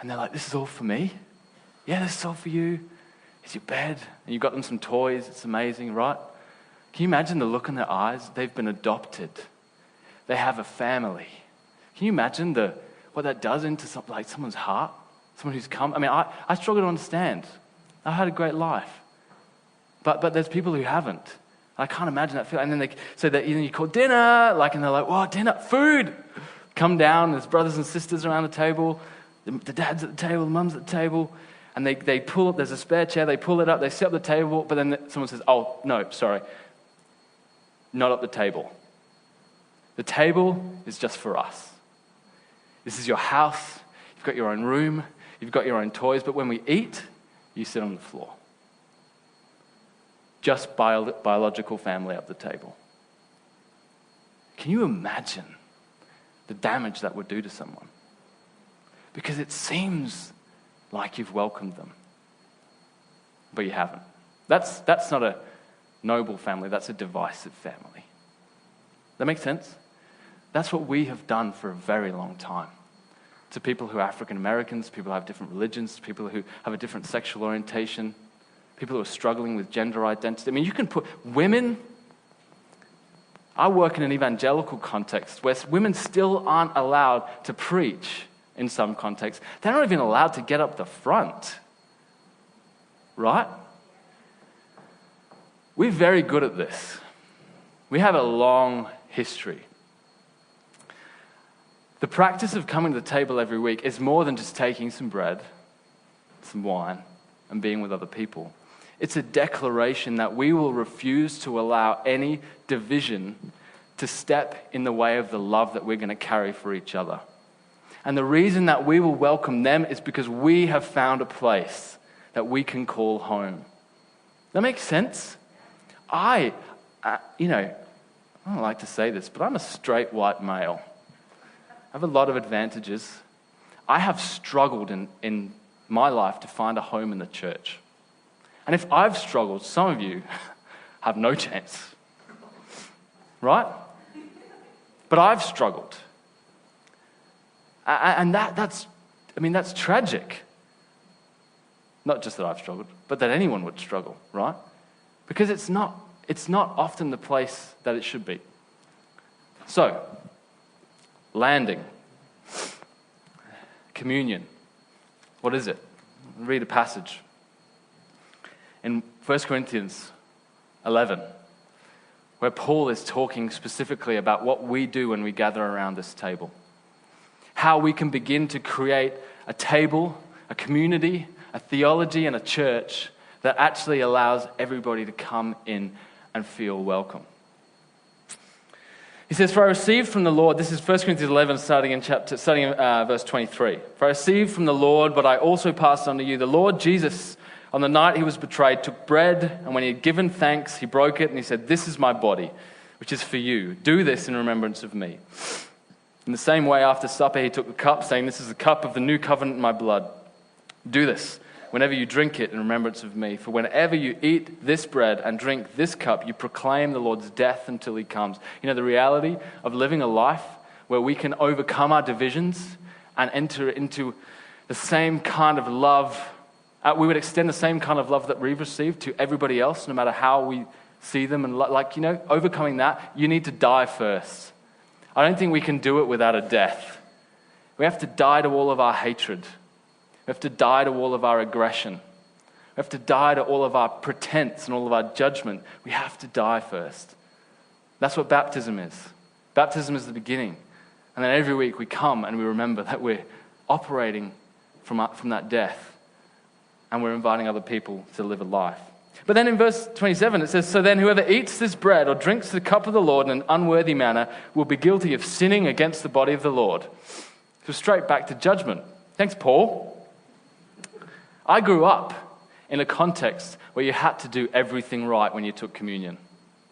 and they're like, this is all for me? Yeah, this is all for you. It's your bed. And you've got them some toys. It's amazing, right? Can you imagine the look in their eyes? They've been adopted. They have a family. Can you imagine what that does into someone's heart? Someone who's come. I mean, I struggle to understand. I had a great life. But there's people who haven't. I can't imagine that feeling. And then you call dinner, and they're like, "Whoa, dinner, food!" Come down. There's brothers and sisters around the table. The dad's at the table, the mum's at the table, and they pull up. There's a spare chair. They pull it up. They sit up the table. But then someone says, "Oh no, sorry, not up the table. The table is just for us. This is your house. You've got your own room. You've got your own toys. But when we eat, you sit on the floor." Just biological family up the table. Can you imagine the damage that would do to someone? Because it seems like you've welcomed them, but you haven't. That's not a noble family, that's a divisive family. That makes sense? That's what we have done for a very long time. To people who are African Americans, people who have different religions, people who have a different sexual orientation, people who are struggling with gender identity. I mean, you can put women. I work in an evangelical context where women still aren't allowed to preach in some contexts. They're not even allowed to get up the front. Right? We're very good at this. We have a long history. The practice of coming to the table every week is more than just taking some bread, some wine, and being with other people. It's a declaration that we will refuse to allow any division to step in the way of the love that we're going to carry for each other. And the reason that we will welcome them is because we have found a place that we can call home. That makes sense? I don't like to say this, but I'm a straight white male. I have a lot of advantages. I have struggled in my life to find a home in the church. And if I've struggled, some of you have no chance. Right? But I've struggled. And that's tragic. Not just that I've struggled, but that anyone would struggle, right? Because it's not often the place that it should be. So, landing. Communion. What is it? Read a passage. In 1 Corinthians 11, where Paul is talking specifically about what we do when we gather around this table. How we can begin to create a table, a community, a theology, and a church that actually allows everybody to come in and feel welcome. He says, "For I received from the Lord," this is 1 Corinthians 11, starting in verse 23. "For I received from the Lord, but I also passed on to you. The Lord Jesus, on the night he was betrayed, took bread, and when he had given thanks, he broke it, and he said, 'This is my body, which is for you. Do this in remembrance of me.' In the same way, after supper, he took the cup, saying, 'This is the cup of the new covenant in my blood. Do this whenever you drink it in remembrance of me. For whenever you eat this bread and drink this cup, you proclaim the Lord's death until he comes.'" You know, the reality of living a life where we can overcome our divisions and enter into the same kind of love. We would extend the same kind of love that we've received to everybody else, no matter how we see them. And overcoming that, you need to die first. I don't think we can do it without a death. We have to die to all of our hatred. We have to die to all of our aggression. We have to die to all of our pretense and all of our judgment. We have to die first. That's what baptism is. Baptism is the beginning. And then every week we come and we remember that we're operating from that death. And we're inviting other people to live a life. But then in verse 27 it says, "So then whoever eats this bread or drinks the cup of the Lord in an unworthy manner will be guilty of sinning against the body of the Lord." So straight back to judgment. Thanks, Paul. I grew up in a context where you had to do everything right when you took communion,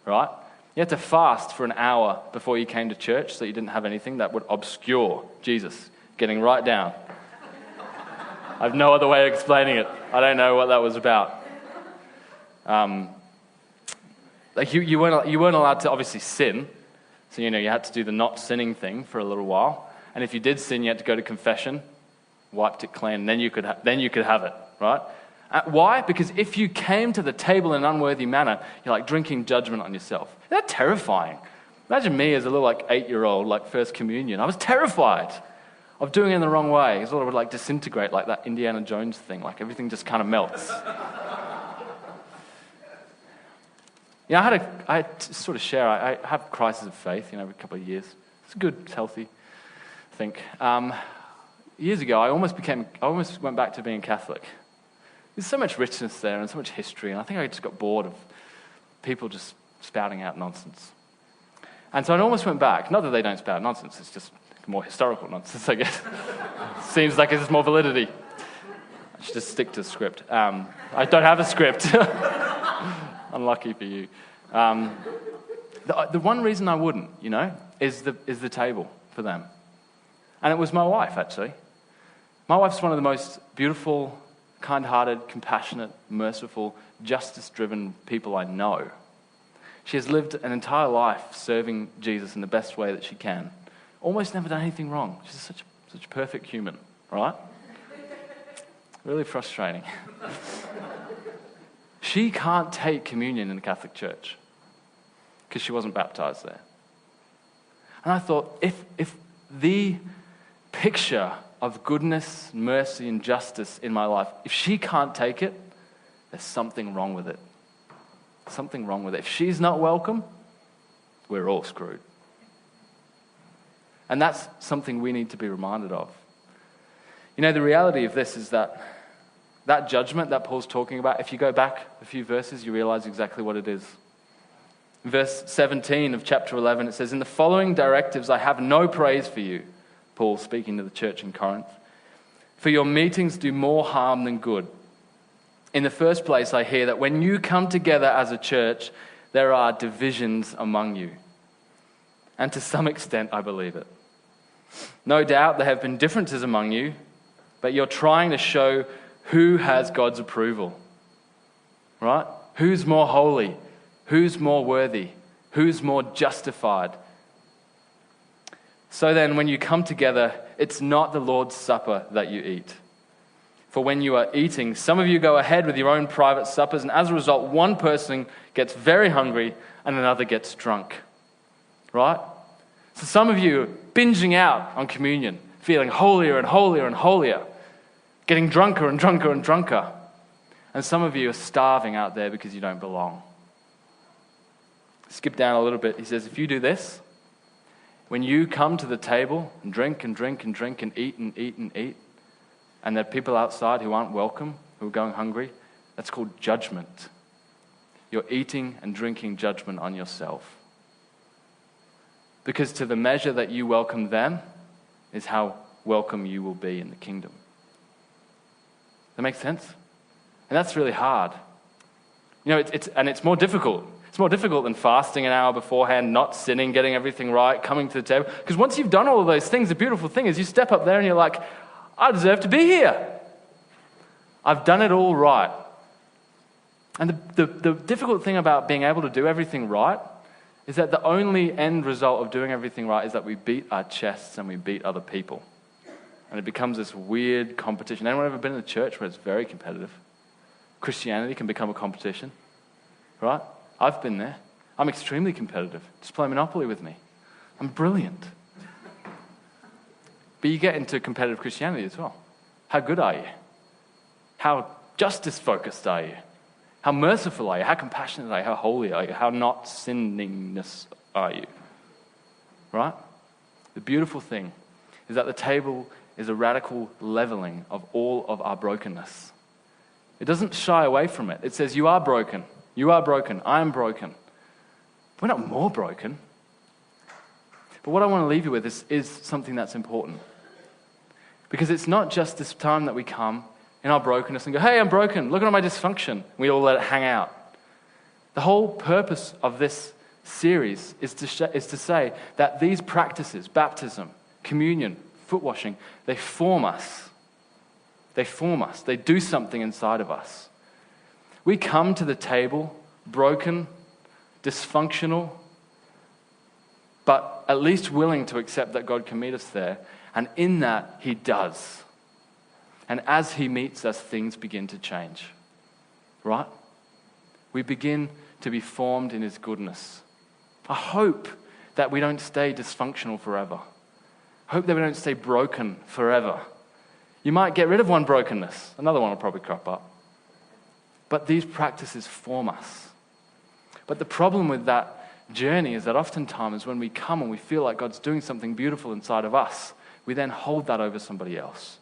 right? You had to fast for an hour before you came to church so you didn't have anything that would obscure Jesus getting right down. I have no other way of explaining it. I don't know what that was about. Like you weren't allowed to obviously sin. So, you had to do the not sinning thing for a little while. And if you did sin, you had to go to confession, wiped it clean, and then you could have it, right? Why? Because if you came to the table in an unworthy manner, you're like drinking judgment on yourself. That's terrifying. Imagine me as a little 8-year-old, first communion. I was terrified of doing it in the wrong way. Because it would disintegrate like that Indiana Jones thing. Everything just kind of melts. I had to sort of share. I have crisis of faith, every couple of years. It's good, it's healthy, I think. Years ago, I almost went back to being Catholic. There's so much richness there and so much history, and I think I just got bored of people just spouting out nonsense. And so I almost went back. Not that they don't spout nonsense, it's just more historical nonsense, I guess. Seems like there's more validity. I should just stick to the script. I don't have a script. Unlucky for you. The one reason I wouldn't, is the table for them. And it was my wife, actually. My wife's one of the most beautiful, kind-hearted, compassionate, merciful, justice-driven people I know. She has lived an entire life serving Jesus in the best way that she can. Almost never done anything wrong. She's such a perfect human, right? Really frustrating. She can't take communion in the Catholic Church because she wasn't baptized there. And I thought, if the picture of goodness, mercy, and justice in my life, if she can't take it, there's something wrong with it. Something wrong with it. If she's not welcome, we're all screwed. And that's something we need to be reminded of. The reality of this is that judgment that Paul's talking about, if you go back a few verses, you realize exactly what it is. In verse 17 of chapter 11, it says, "In the following directives I have no praise for you," Paul speaking to the church in Corinth, "for your meetings do more harm than good. In the first place, I hear that when you come together as a church, there are divisions among you. And to some extent, I believe it. No doubt there have been differences among you, but you're trying to show who has God's approval, right? Who's more holy? Who's more worthy? Who's more justified? So then, when you come together, it's not the Lord's Supper that you eat. For when you are eating, some of you go ahead with your own private suppers, and as a result, one person gets very hungry and another gets drunk, right? So some of you are binging out on communion, feeling holier and holier and holier, getting drunker and drunker and drunker. And some of you are starving out there because you don't belong. Skip down a little bit. He says, if you do this, when you come to the table and drink and drink and drink and eat and eat and eat, and there are people outside who aren't welcome, who are going hungry, that's called judgment. You're eating and drinking judgment on yourself. Because to the measure that you welcome them is how welcome you will be in the kingdom. That makes sense? And that's really hard. It's more difficult. It's more difficult than fasting an hour beforehand, not sinning, getting everything right, coming to the table. Because once you've done all of those things, the beautiful thing is you step up there and you're like, I deserve to be here. I've done it all right. And the difficult thing about being able to do everything right is that the only end result of doing everything right is that we beat our chests and we beat other people. And it becomes this weird competition. Anyone ever been in a church where it's very competitive? Christianity can become a competition, right? I've been there. I'm extremely competitive. Just play Monopoly with me. I'm brilliant. But you get into competitive Christianity as well. How good are you? How justice-focused are you? How merciful are you? How compassionate are you? How holy are you? How not sinningness are you? Right? The beautiful thing is that the table is a radical leveling of all of our brokenness. It doesn't shy away from it. It says, you are broken. You are broken. I am broken. We're not more broken. But what I want to leave you with is something that's important. Because it's not just this time that we come in our brokenness and go, hey, I'm broken. Look at all my dysfunction. We all let it hang out. The whole purpose of this series is to say that these practices, baptism, communion, foot washing, they form us. They form us. They do something inside of us. We come to the table broken, dysfunctional, but at least willing to accept that God can meet us there. And in that, he does. And as he meets us, things begin to change. Right? We begin to be formed in his goodness. I hope that we don't stay dysfunctional forever. I hope that we don't stay broken forever. You might get rid of one brokenness. Another one will probably crop up. But these practices form us. But the problem with that journey is that oftentimes when we come and we feel like God's doing something beautiful inside of us, we then hold that over somebody else.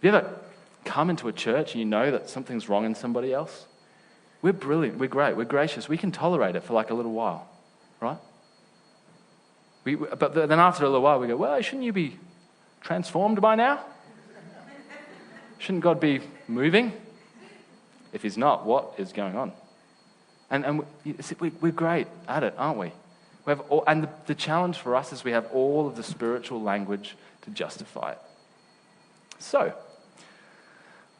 Have you ever come into a church and you know that something's wrong in somebody else? We're brilliant, we're great, we're gracious, we can tolerate it for like a little while, right? But then after a little while we go, well, shouldn't you be transformed by now? Shouldn't God be moving? If he's not, what is going on? And we're great at it, aren't we? We have and the challenge for us is we have all of the spiritual language to justify it. So,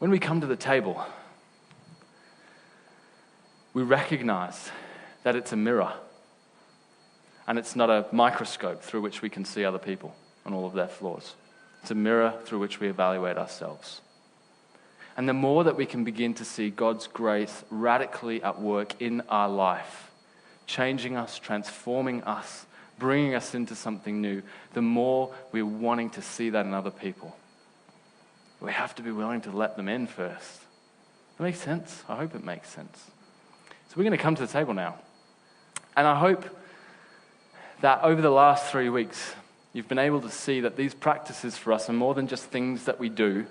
when we come to the table, we recognize that it's a mirror and it's not a microscope through which we can see other people and all of their flaws. It's a mirror through which we evaluate ourselves. And the more that we can begin to see God's grace radically at work in our life, changing us, transforming us, bringing us into something new, the more we're wanting to see that in other people. We have to be willing to let them in first. That makes sense? I hope it makes sense. So we're going to come to the table now. And I hope that over the last 3 weeks, you've been able to see that these practices for us are more than just things that we do.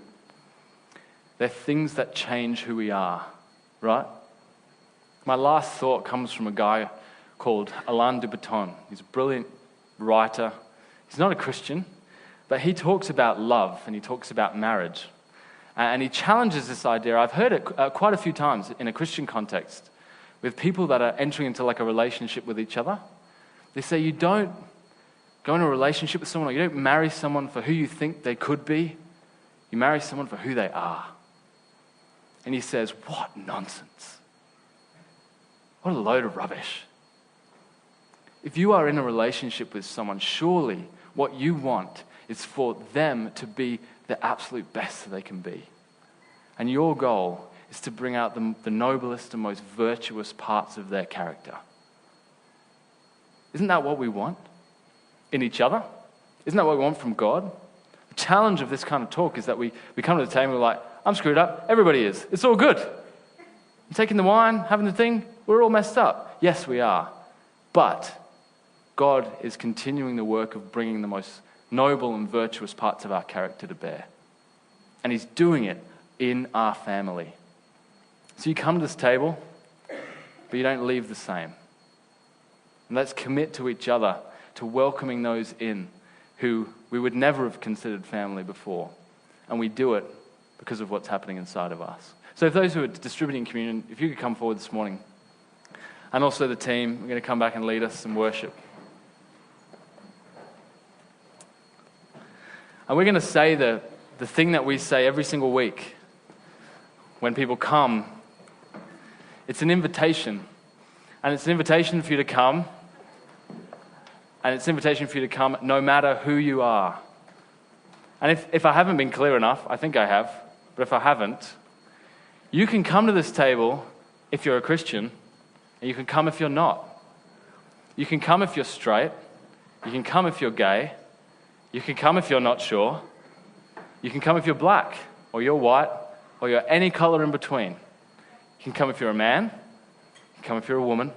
They're things that change who we are, right? My last thought comes from a guy called Alain de Botton. He's a brilliant writer. He's not a Christian, but he talks about love and he talks about marriage. And he challenges this idea. I've heard it quite a few times in a Christian context with people that are entering into like a relationship with each other. They say you don't go into a relationship with someone, or you don't marry someone for who you think they could be. You marry someone for who they are. And he says, what nonsense. What a load of rubbish. If you are in a relationship with someone, surely what you want is for them to be the absolute best that they can be. And your goal is to bring out the noblest and most virtuous parts of their character. Isn't that what we want in each other? Isn't that what we want from God? The challenge of this kind of talk is that we come to the table and we're like, I'm screwed up. Everybody is. It's all good. I'm taking the wine, having the thing. We're all messed up. Yes, we are. But God is continuing the work of bringing the most noble and virtuous parts of our character to bear. And he's doing it in our family. So you come to this table, but you don't leave the same. And let's commit to each other to welcoming those in who we would never have considered family before. And we do it because of what's happening inside of us. So if those who are distributing communion, if you could come forward this morning. And also the team, we're going to come back and lead us in worship. And we're going to say the thing that we say every single week when people come. It's an invitation. And it's an invitation for you to come. And it's an invitation for you to come no matter who you are. And if I haven't been clear enough, I think I have, but if I haven't, you can come to this table if you're a Christian, and you can come if you're not. You can come if you're straight. You can come if you're gay. You can come if you're not sure. You can come if you're black, or you're white, or you're any color in between. You can come if you're a man. You can come if you're a woman.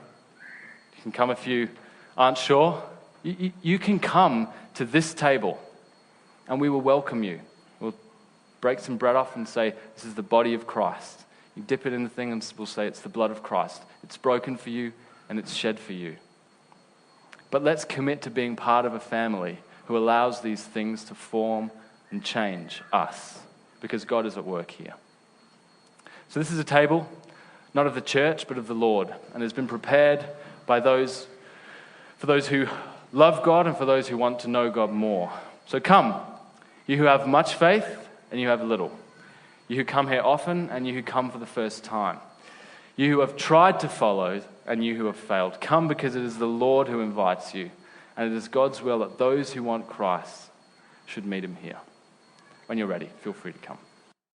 You can come if you aren't sure. You can come to this table, and we will welcome you. We'll break some bread off and say, this is the body of Christ. You dip it in the thing and we'll say, it's the blood of Christ. It's broken for you and it's shed for you. But let's commit to being part of a family who allows these things to form and change us, because God is at work here. So this is a table, not of the church, but of the Lord, and has been prepared by those, for those who love God and for those who want to know God more. So come, you who have much faith, and you have little. You who come here often and you who come for the first time. You who have tried to follow and you who have failed. Come because it is the Lord who invites you, and it is God's will that those who want Christ should meet him here. When you're ready, feel free to come.